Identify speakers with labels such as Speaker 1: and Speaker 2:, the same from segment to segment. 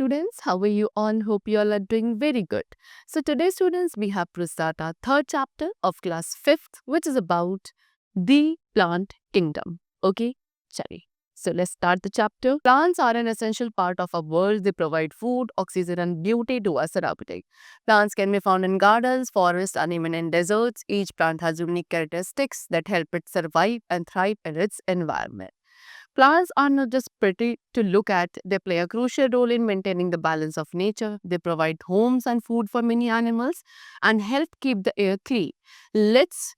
Speaker 1: students. How are you all? Hope you all are doing very good. So today, students, we have to start our third chapter of class 5th, which is about the plant kingdom. Okay, chali. So let's start the chapter. Plants are an essential part of our world. They provide food, oxygen, and beauty to us around it. Plants can be found in gardens, forests, and even in deserts. Each plant has unique characteristics that help it survive and thrive in its environment. Plants are not just pretty to look at, they play a crucial role in maintaining the balance of nature. They provide homes and food for many animals and help keep the air clean. Let's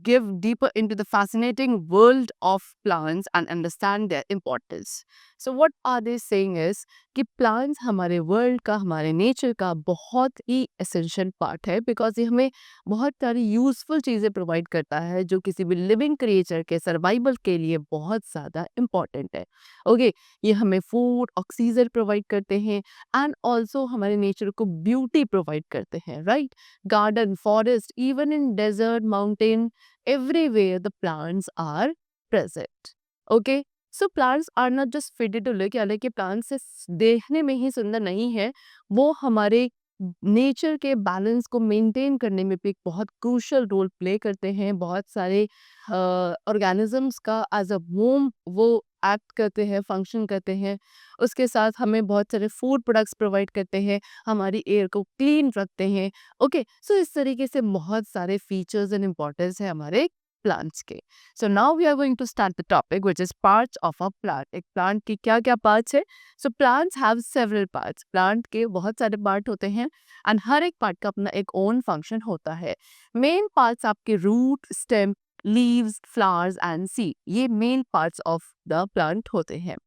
Speaker 1: give deeper into the fascinating world of plants and understand their importance. So what are they saying is कि plants हमारे world का, हमारे nature का बहुत ही essential part है, because ये हमें बहुत सारी यूजफुल चीज़ें प्रोवाइड करता है जो किसी भी लिविंग क्रिएचर के सर्वाइवल के लिए बहुत ज़्यादा इम्पॉर्टेंट है। ओके, ये हमें फूड, ऑक्सीजन प्रोवाइड करते हैं एंड ऑल्सो हमारे नेचर को ब्यूटी प्रोवाइड करते हैं, right? Garden, forest, even in desert, mountain, everywhere the plants are present. Okay, so plants are not just fitted to look, हालांकि प्लांट्स से देखने में ही सुंदर नहीं है, वो हमारे नेचर के बैलेंस को मेंटेन करने में भी एक बहुत क्रूशियल रोल प्ले करते हैं। बहुत सारे ऑर्गेनिजम्स का एज अ होम वो एक्ट करते हैं, फंक्शन करते हैं। उसके साथ हमें बहुत सारे फूड प्रोडक्ट्स प्रोवाइड करते हैं, हमारी एयर को क्लीन रखते हैं। ओके, सो इस तरीके से बहुत सारे फीचर्स एंड इम्पोर्टेंस है हमारे प्लांट्स के। So now we are going to start the topic which is parts of a plant. एक प्लांट की क्या क्या पार्ट्स है? So plants have several parts. Plant के बहुत सारे पार्ट होते हैं एंड हर एक पार्ट का अपना एक ओन फंक्शन होता है। मेन पार्ट्स आपके root, stem, leaves, flowers and seed, ये main parts of the plant होते हैं।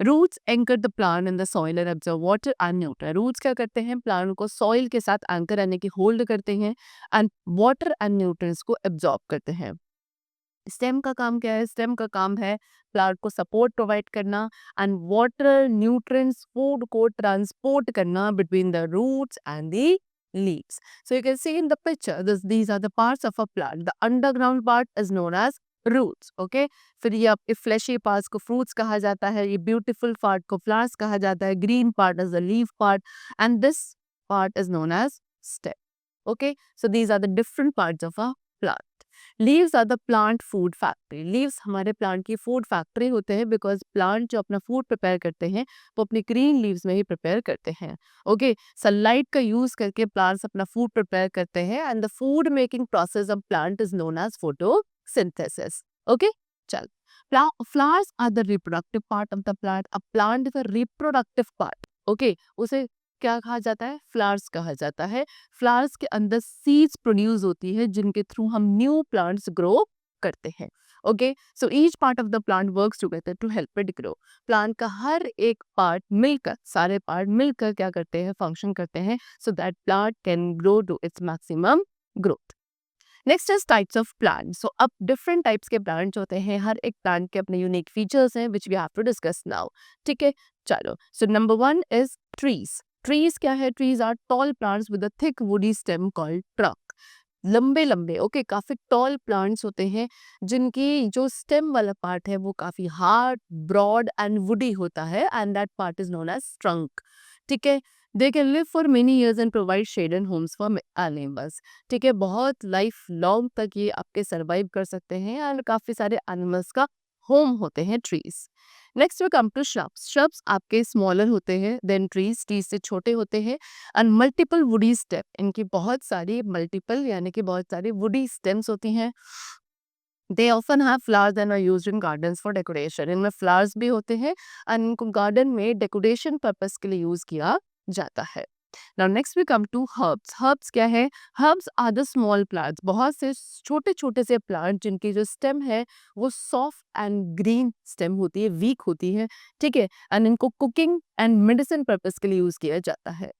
Speaker 1: Roots anchor the plant in the soil and absorb water and nutrient. Roots क्या करते हैं? प्लांट को सॉइल के साथ एंकर यानी कि होल्ड करते हैं एंड वाटर एंड न्यूट्रिएंट्स को एब्जॉर्ब करते हैं। स्टेम का काम क्या है? स्टेम का काम है प्लांट को सपोर्ट प्रोवाइड करना एंड वाटर, न्यूट्रिएंट्स, फूड को ट्रांसपोर्ट करना between the roots and the leaves. So you can see in the picture, these are the parts of a plant. The underground part is known as roots. Okay, फिर ये आपके fleshy parts को fruits कहा जाता है, ये beautiful part को flowers कहा जाता है, green part is the leaf part, and this part is known as stem. Okay, so these are the different parts of a plant. Leaves are the plant food factory. Leaves हमारे plant की food factory होते हैं, because plant जो अपना food prepare करते हैं वो अपनी ग्रीन लीव्स में ही प्रिपेयर करते हैं। ओके, सनलाइट का यूज करके प्लांट्स अपना फूड प्रिपेयर करते हैं and the food making process of plant is known as photosynthesis. Okay, चल, flowers are the reproductive part of the plant. A plant is a reproductive part. Okay, उसे क्या कहा जाता है? फ्लावर्स कहा जाता है। फ्लावर्स के अंदर सीड्स प्रोड्यूस होती है जिनके थ्रू हम न्यू प्लांट्स ग्रो करते हैं। Okay, so each part of the plant works together to help it grow. Plant का हर एक पार्ट मिलकर, सारे पार्ट मिलकर क्या करते हैं? फंक्शन करते हैं so that plant can grow to its maximum growth. Next is types of plant. So अब डिफरेंट टाइप्स के प्लांट्स होते हैं, हर एक प्लांट के अपने यूनिक फीचर्स हैं which we have to discuss now. ठीक है, चलो। So number 1 is trees. Trees क्या है? Trees are tall plants with a thick woody stem called trunk. लंबे लंबे, ओके, काफी टॉल प्लांट्स होते हैं जिनकी जो स्टेम वाला पार्ट है वो काफी हार्ड, ब्रॉड एंड वुडी होता है and that part is known as trunk. ठीक है, they can live for many years and provide shade and homes for animals. ठीक है, बहुत लाइफ लॉन्ग तक ये आपके सर्वाइव कर सकते हैं एंड काफी सारे एनिमल्स का होम होते हैं trees. Next we come to shrubs. Shrubs आपके स्मॉलर होते हैं देन ट्रीज, ट्रीज से छोटे होते हैं एंड मल्टीपल वुडी स्टेम। इनकी बहुत सारी मल्टीपल यानी कि बहुत सारी वुडी स्टेम्स होती हैं। They often have flowers and are used in gardens for decoration. इनमें फ्लावर्स भी होते हैं एंड इनको गार्डन में डेकोरेशन पर्पस के लिए यूज किया जाता है। Now next we come to herbs. Herbs क्या है? Herbs are the small plants. बहुत से छोटे छोटे से प्लांट जिनकी जो स्टेम है वो सॉफ्ट एंड ग्रीन स्टेम होती है, वीक होती है। ठीक है, एंड इनको कुकिंग एंड मेडिसिन पर्पस के लिए यूज किया जाता है।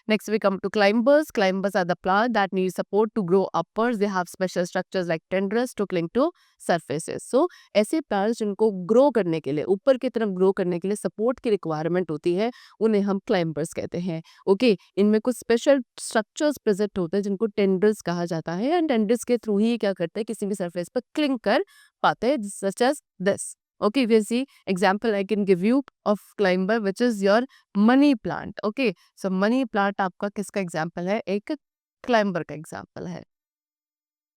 Speaker 1: Next we come to climbers. Climbers are the plant that need support to grow upwards. They have special structures like tendrils to cling to surfaces. So ऐसे plants जिनको grow करने के लिए, ऊपर की तरफ grow करने के लिए support की requirement होती है, उन्हें हम climbers कहते हैं। ओके, इनमें कुछ special structures present होते हैं जिनको tendrils कहा जाता है एंड tendrils के थ्रू ही क्या करते हैं? किसी भी surface पर cling कर पाते हैं, such as this. Okay, we see example I can give you of climber which is your money plant. Okay, so money plant आपका किसका example है? एक climber का example है.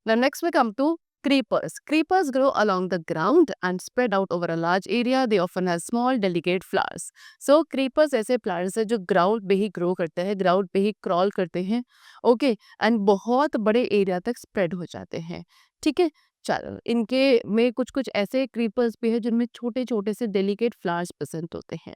Speaker 1: Now next we come to creepers. Creepers grow along the ground and spread out over a large area. They often have small delicate flowers. So creepers ऐसे plants हैं जो ground पे ही grow करते हैं, ground पे ही crawl करते हैं, okay, and बहुत बड़े area तक spread हो जाते हैं. ठीक है, चलो इनके में कुछ कुछ ऐसे creepers भी हैं जिनमें छोटे छोटे से delicate flowers present होते हैं.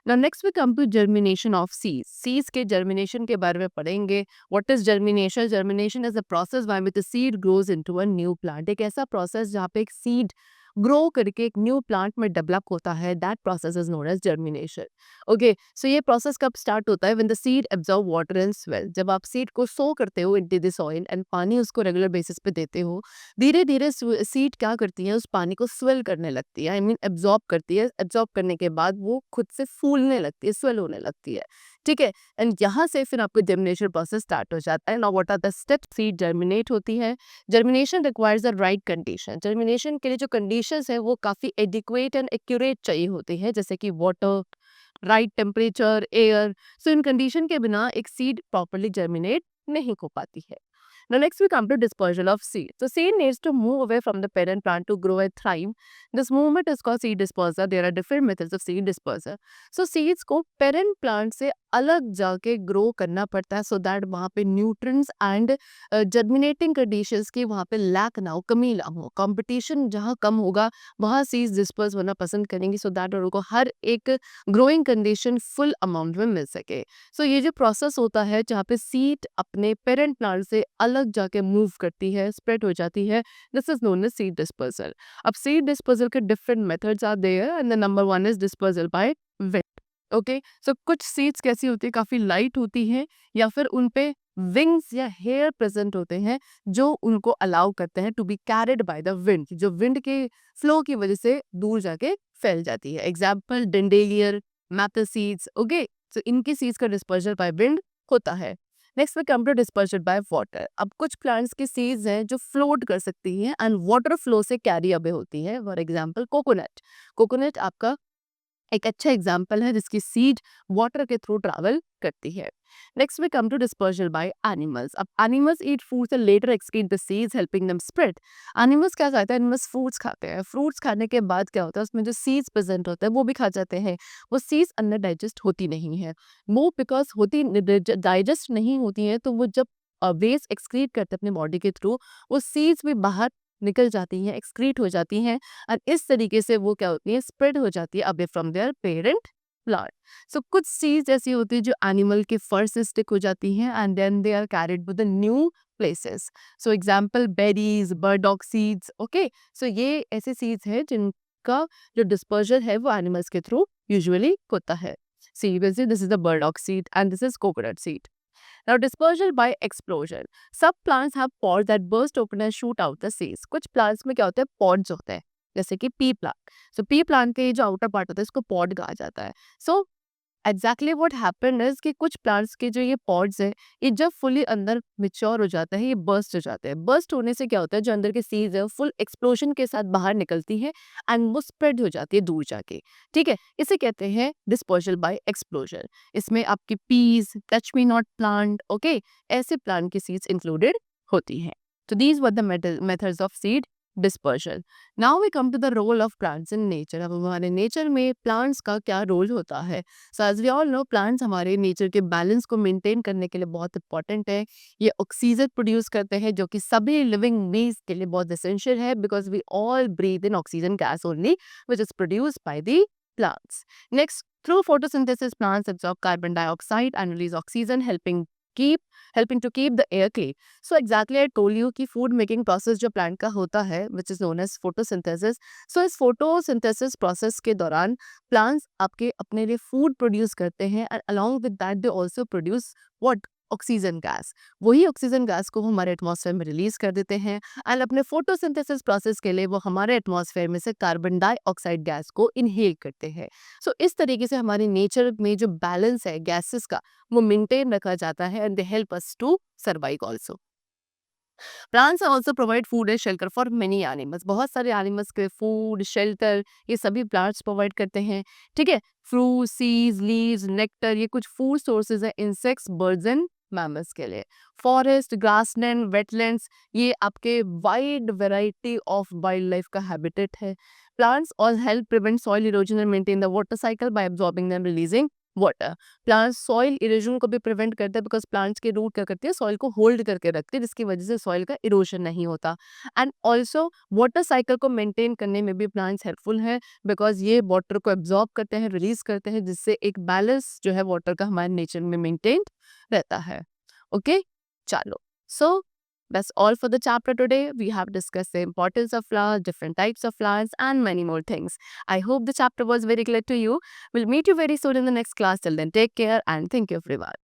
Speaker 1: Now next we come to germination of seeds. Seeds के germination के बारे में पढ़ेंगे. What is germination? Germination is a process by which the seed grows into a new plant. एक ऐसा process जहाँ पे एक seed grow करके एक new plant में develop होता है. That process is known as germination. Okay, so ये process कब start होता है? When the seed absorb water and swell. जब आप seed को sow करते हो into the soil and पानी उसको regular basis पे देते हो, धीरे धीरे सीड क्या करती है, उस पानी को स्वेल करने लगती है, आई मीन एब्जॉर्ब करती है. एब्जॉर्ब करने के बाद वो खुद से फूलने लगती है, स्वेल होने लगती है. ठीक है, एंड यहाँ से फिर आपको जर्मिनेशन प्रोसेस स्टार्ट हो जाता है. Now what are the steps? Seed germinate होती है. Germination requires the right condition. Germination के लिए जो कंडीशंस है वो काफ़ी एडिक्वेट एंड एक्यूरेट चाहिए होती है, जैसे कि वाटर, राइट टेम्परेचर, एयर. सो इन कंडीशन के बिना एक सीड प्रॉपरली जर्मिनेट नहीं हो पाती है. Now next we come to dispersal of seed. So seed needs to move away from the parent plant to grow and thrive. This movement is called seed dispersal. There are different methods of seed dispersal. So seeds को parent plant से अलग जाके grow करना पड़ता है so that वहाँ पे nutrients and germinating conditions की वहाँ पे लैक ना हो, कमी ना हो. कंपटीशन जहाँ कम होगा वहाँ सीड्स डिस्पर्स होना पसंद करेंगे सो दैट उनको हर एक ग्रोइंग कंडीशन फुल अमाउंट में मिल सके. सो ये जो प्रोसेस होता है जहाँ पे सीड अपने पेरेंट प्लांट से अलग जाके मूव करती है, स्प्रेड हो जाती है, this is known as seed dispersal. अब सीड डिस्पर्सल के different methods are there and the number one is dispersal by wind. Okay, so कुछ सीड्स कैसी होती है, काफी लाइट होती हैं या फिर उन पे विंग्स या हेयर प्रेजेंट होते हैं जो उनको अलाउ करते हैं to be carried by the wind, जो विंड के फ्लो की वजह से दूर जाके फैल जाती है. Example dandelion, maple seeds. Okay, so इनकी सीड्स का डिस्पर्सल बाय विंड होता है. Next we come to dispersion by water. अब कुछ प्लांट्स की सीड्स हैं जो फ्लोट कर सकती हैं एंड वाटर फ्लो से कैरी अवे होती है. For example coconut. कोकोनट आपका एक अच्छा एग्जाम्पल है जिसकी सीड वाटर के थ्रू ट्रैवल करती है. Next we come to dispersal by animals. अब animals eat foods and later excrete the seeds helping them spread. Animals क्या खाते हैं? एनिमल्स फ्रूट्स खाते हैं. फ्रूट्स खाने के बाद क्या होता है, उसमें जो सीड्स प्रेजेंट होते हैं वो भी खा जाते हैं. वो सीड्स अंदर डाइजेस्ट होती नहीं है, वो बिकॉज होती डाइजेस्ट नहीं होती है, तो वो जब वेस्ट एक्सक्रीट करते हैं अपने बॉडी के थ्रू, वो सीड्स भी बाहर निकल जाती हैं, एक्सक्रीट हो जाती हैं और इस तरीके से वो क्या होती है, स्प्रेड हो जाती है away from their parent plant. So कुछ सीड्स ऐसी होती है जो एनिमल के फर से स्टिक हो जाती हैं and then they are carried with the new places. So example berries, burdock seeds. Okay, so ये ऐसे सीड्स हैं जिनका जो डिस्पर्जन है वो एनिमल्स के थ्रू यूजुअली होता है. See this is the burdock seed and this is coconut seed. Now dispersal by explosion. Some plants have pods that burst open and shoot out the seeds. कुछ plants में क्या होता है, pods होते हैं, जैसे कि pea plant. So pea plant के जो outer part होता है इसको pod कहा जाता है. So exactly what happened is कि कुछ प्लांट्स के जो ये पॉड्स है ये जब फुली अंदर मिच्योर हो जाता है, ये बर्स्ट हो जाते हैं. बर्स्ट होने से क्या होता है, जो अंदर के सीड्स है फुल एक्सप्लोजन के साथ बाहर निकलती है एंड वो स्प्रेड हो जाती है दूर जाके. ठीक है, इसे कहते हैं डिस्पर्सल बाय एक्सप्लोजन. इसमें आपकी peas, touch me not plant, okay, ऐसे प्लांट की सीड्स इंक्लूडेड होती हैं. तो these were the methods of seed dispersion. Now we come to the role of plants in nature. अब हमारे नेचर में प्लांट्स का क्या रोल होता है. So as we all know, plants हमारे नेचर के बैलेंस को मेंटेन करने के लिए बहुत इंपॉर्टेंट है. ये ऑक्सीजन प्रोड्यूस करते हैं जो कि सभी लिविंग बींग्स के लिए बहुत एसेंशियल है because we all breathe in oxygen gas only which is produced by the plants. Next, through photosynthesis, plants absorb carbon dioxide and release oxygen, helping to keep the air clean. So exactly I told you कि food making process जो plant का होता है which is known as photosynthesis. So इस photosynthesis process के दौरान plants आपके अपने लिए food produce करते हैं and along with that they also produce what? Oxygen gas. वही ऑक्सीजन गैस को वो हमारे एटमॉस्फेयर में रिलीज कर देते हैं एंड अपने फोटोसिंथेसिस प्रोसेस के लिए वो हमारे एटमॉस्फेयर में से कार्बन डाइऑक्साइड गैस को इनहेल करते हैं. सो इस तरीके से हमारे नेचर में जो बैलेंस है गैसेस का वो मेंटेन रखा जाता है and they help us to survive also. Plants also provide food and shelter for many animals, बहुत सारे एनिमल्स के फूड शेल्टर ये सभी प्लांट्स प्रोवाइड करते हैं, ठीक है। फ्रूट सीड्स लीव्स नेक्टर ये कुछ फूड सोर्सेज है इंसेक्ट्स बर्ड्स एंड मैमल्स के लिए। फॉरेस्ट ग्रासलैंड वेटलैंड्स ये आपके wide variety of wild life का हैबिटेट है। Plants all help prevent soil erosion and maintain the water cycle bye absorbing and releasing water. Plants soil erosion को भी prevent करते हैं बिकॉज प्लांट्स के root क्या करती है सॉइल को होल्ड करके रखते हैं जिसकी वजह से सॉइल का इरोजन नहीं होता। एंड ऑल्सो वाटर साइकिल को मेंटेन करने में भी प्लांट्स हेल्पफुल है बिकॉज ये वाटर को एब्जॉर्ब करते हैं रिलीज करते हैं जिससे एक बैलेंस जो है वाटर का हमारे नेचर में मेंटेन रहता है। ओके चलो सो that's all for the chapter today. We have discussed the importance of flowers, different types of flowers, and many more things. I hope the chapter was very clear to you. We'll meet you very soon in the next class. Till then, take care and thank you everyone.